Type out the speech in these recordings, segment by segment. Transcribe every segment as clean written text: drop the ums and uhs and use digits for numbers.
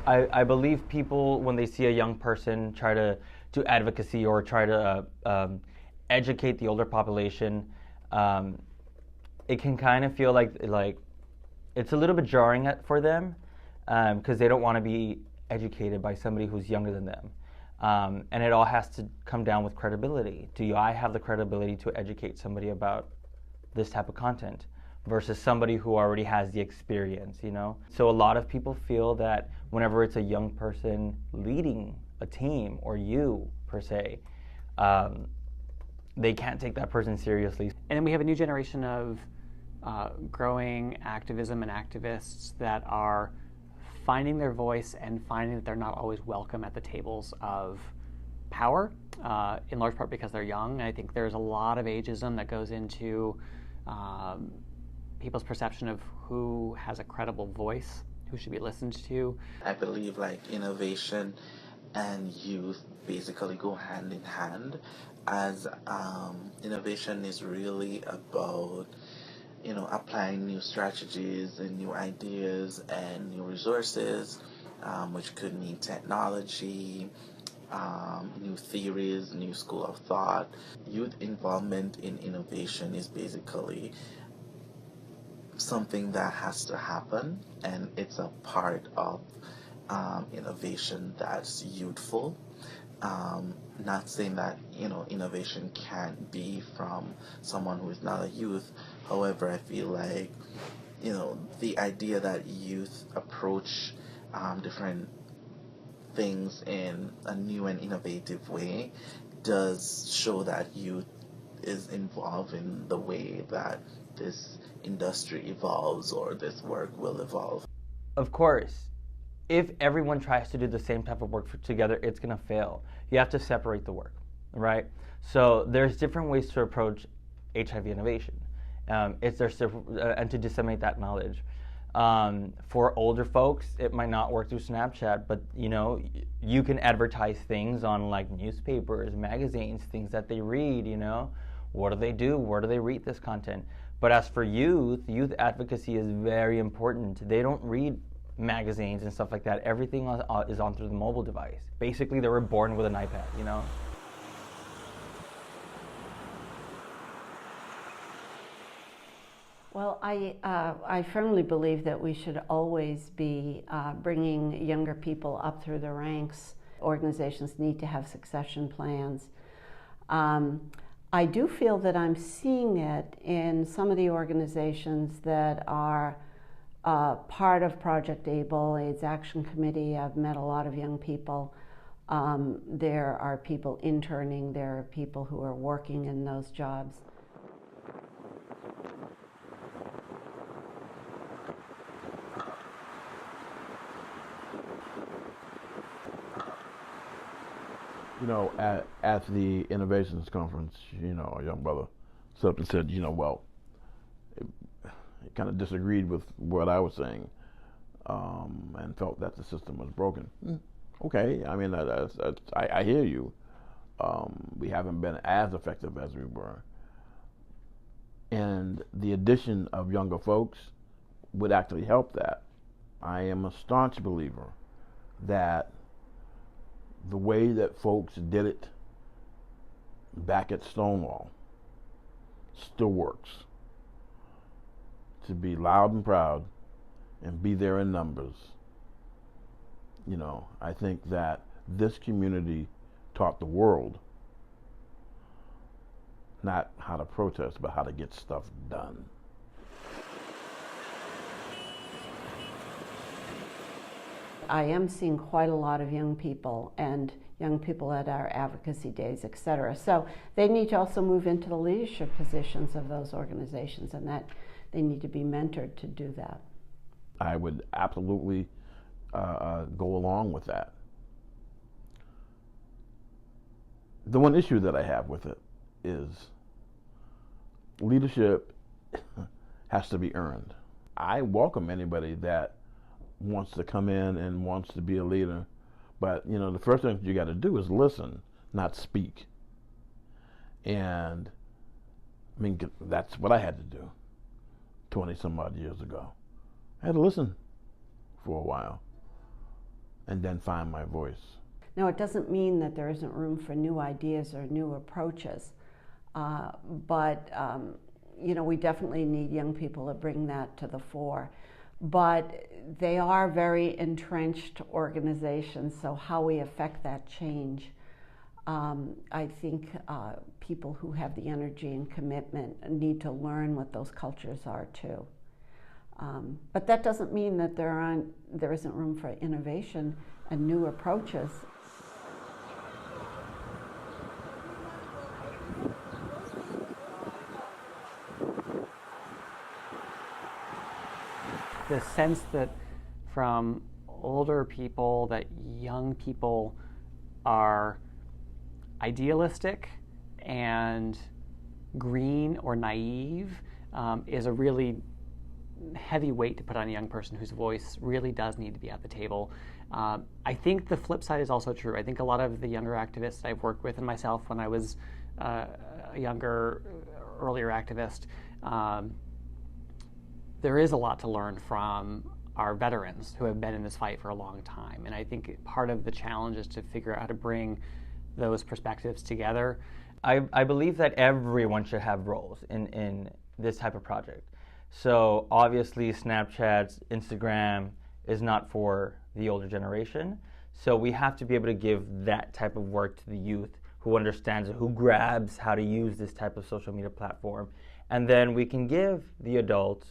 I believe people, when they see a young person try to do advocacy or try to educate the older population, um, it can kind of feel like it's a little bit jarring for them because they don't want to be educated by somebody who's younger than them. And it all has to come down with credibility. Do I have the credibility to educate somebody about this type of content versus somebody who already has the experience, you know? So a lot of people feel that whenever it's a young person leading a team or you per se, um, they can't take that person seriously. And then we have a new generation of growing activism and activists that are finding their voice and finding that they're not always welcome at the tables of power, in large part because they're young. And I think there's a lot of ageism that goes into people's perception of who has a credible voice, who should be listened to. I believe like innovation and youth basically go hand in hand, as innovation is really about applying new strategies and new ideas and new resources, which could mean technology, new theories, new school of thought. Youth involvement in innovation is basically something that has to happen, and it's a part of innovation that's youthful. Not saying that innovation can't be from someone who is not a youth. However, I feel like the idea that youth approach different things in a new and innovative way does show that youth is involved in the way that this industry evolves or this work will evolve. Of course, if everyone tries to do the same type of work together, it's going to fail. You have to separate the work, right? So there's different ways to approach HIV innovation. And to disseminate that knowledge. For older folks, it might not work through Snapchat, but you can advertise things on like newspapers, magazines, things that they read. What do they do? Where do they read this content? But as for youth advocacy is very important. They don't read magazines and stuff like that. Everything is on through the mobile device. Basically, they were born with an iPad. Well, I firmly believe that we should always be bringing younger people up through the ranks. Organizations need to have succession plans. I do feel that I'm seeing it in some of the organizations that are part of Project ABLE, AIDS Action Committee. I've met a lot of young people. There are people interning, there are people who are working in those jobs. At the Innovations Conference, a young brother stood up and said, well, he kind of disagreed with what I was saying and felt that the system was broken. Okay, I mean, I hear you. We haven't been as effective as we were. And the addition of younger folks would actually help that. I am a staunch believer that the way that folks did it back at Stonewall still works. To be loud and proud and be there in numbers. I think that this community taught the world not how to protest, but how to get stuff done. I am seeing quite a lot of young people and young people at our advocacy days, et cetera. So they need to also move into the leadership positions of those organizations, and that they need to be mentored to do that. I would absolutely go along with that. The one issue that I have with it is leadership has to be earned. I welcome anybody that wants to come in and wants to be a leader, but the first thing you got to do is listen, not speak. And I mean, that's what I had to do 20 some odd years ago. I had to listen for a while. and then find my voice. Now, it doesn't mean that there isn't room for new ideas or new approaches, but we definitely need young people to bring that to the fore. But they are very entrenched organizations, so how we affect that change, I think people who have the energy and commitment need to learn what those cultures are too. But that doesn't mean that there isn't room for innovation and new approaches. The sense that from older people that young people are idealistic and green or naive is a really heavy weight to put on a young person whose voice really does need to be at the table. I think the flip side is also true. I think a lot of the younger activists I've worked with, and myself when I was a younger, earlier activist, there is a lot to learn from our veterans who have been in this fight for a long time. And I think part of the challenge is to figure out how to bring those perspectives together. I believe that everyone should have roles in this type of project. So obviously Snapchat, Instagram is not for the older generation. So we have to be able to give that type of work to the youth who understands, who grabs how to use this type of social media platform. And then we can give the adults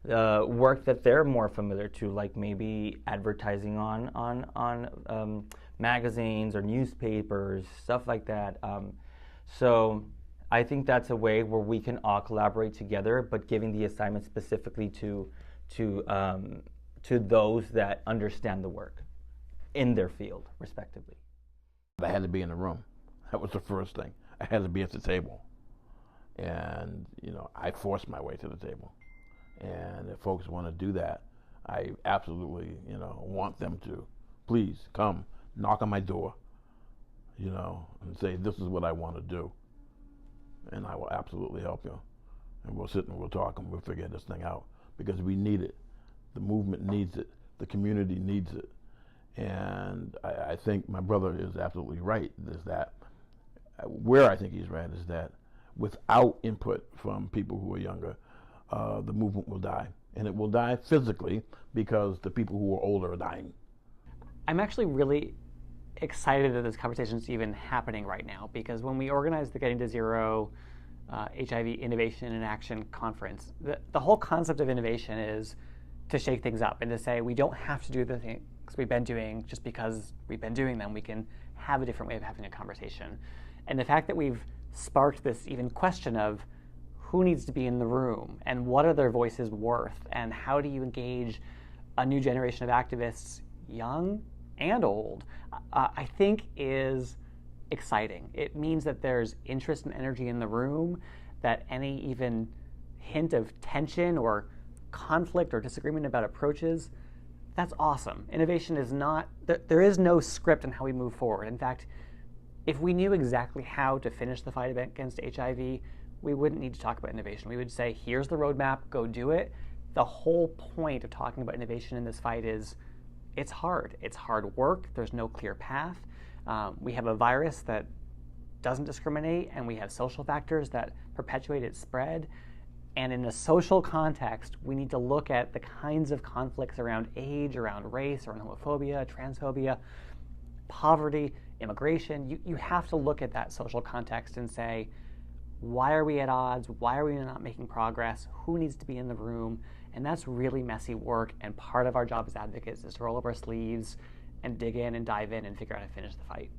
work that they're more familiar to, like maybe advertising on magazines or newspapers, stuff like that. So I think that's a way where we can all collaborate together, but giving the assignment specifically to those that understand the work in their field, respectively. I had to be in the room. That was the first thing. I had to be at the table. And, I forced my way to the table. And if folks want to do that, I absolutely, want them to. Please come, knock on my door, and say, this is what I want to do. And I will absolutely help you. And we'll sit and we'll talk and we'll figure this thing out because we need it. The movement needs it. The community needs it. And I think my brother is absolutely right, is that where I think he's right is that without input from people who are younger, the movement will die. And it will die physically because the people who are older are dying. I'm actually really excited that this conversation is even happening right now, because when we organized the Getting to Zero HIV Innovation and Action Conference, the whole concept of innovation is to shake things up and to say we don't have to do the things we've been doing just because we've been doing them. We can have a different way of having a conversation. And the fact that we've sparked this even question of who needs to be in the room and what are their voices worth and how do you engage a new generation of activists, young and old, I think is exciting. It means that there's interest and energy in the room, that any even hint of tension or conflict or disagreement about approaches, that's awesome. Innovation is not, there is no script on how we move forward. In fact, if we knew exactly how to finish the fight against HIV, we wouldn't need to talk about innovation. We would say, here's the roadmap, go do it. The whole point of talking about innovation in this fight is it's hard. It's hard work. There's no clear path. We have a virus that doesn't discriminate, and we have social factors that perpetuate its spread. And in a social context, we need to look at the kinds of conflicts around age, around race, around homophobia, transphobia, poverty, immigration. You have to look at that social context and say, why are we at odds? Why are we not making progress? Who needs to be in the room? And that's really messy work, and part of our job as advocates is to roll up our sleeves and dig in and dive in and figure out how to finish the fight.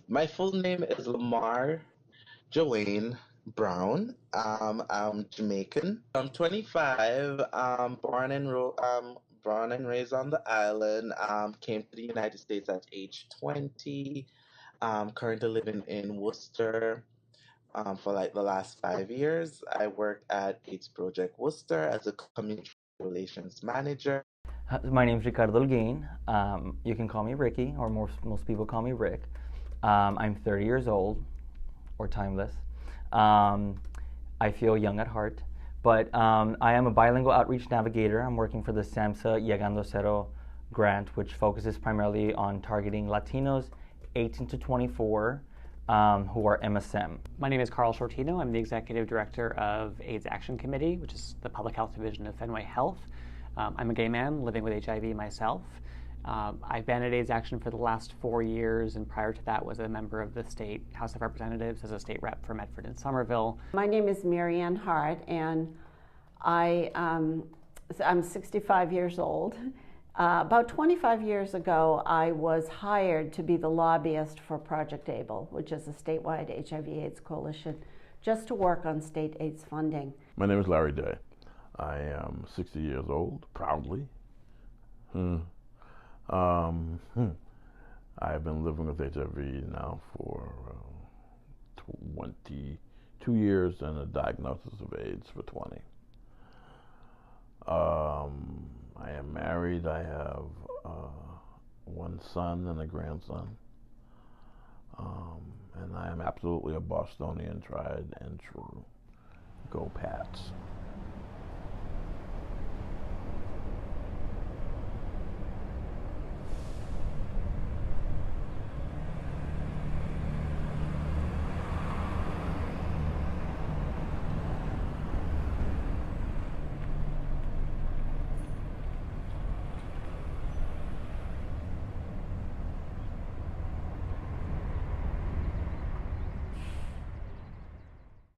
My full name is Lamar Joanne Brown. I'm Jamaican. I'm 25. Born and raised on the island. Came to the United States at age 20. Currently living in Worcester. For like the last 5 years, I worked at AIDS Project Worcester as a community relations manager. My name is Ricardo Delgain. You can call me Ricky, or most people call me Rick. I'm 30 years old, or timeless. I feel young at heart, But I am a bilingual outreach navigator. I'm working for the SAMHSA Llegando Cero grant, which focuses primarily on targeting Latinos 18 to 24 who are MSM. My name is Carl Shortino. I'm the Executive Director of AIDS Action Committee, which is the public health division of Fenway Health. I'm a gay man living with HIV myself. I've been at AIDS Action for the last 4 years, and prior to that was a member of the State House of Representatives as a state rep for Medford and Somerville. My name is Mary Ann Hart, and I'm 65 years old. About 25 years ago, I was hired to be the lobbyist for Project ABLE, which is a statewide HIV/AIDS coalition, just to work on state AIDS funding. My name is Larry Day. I am 60 years old, proudly. I've been living with HIV now for 22 years and a diagnosis of AIDS for 20. I am married. I have one son and a grandson. And I am absolutely a Bostonian, tried and true. Go Pats.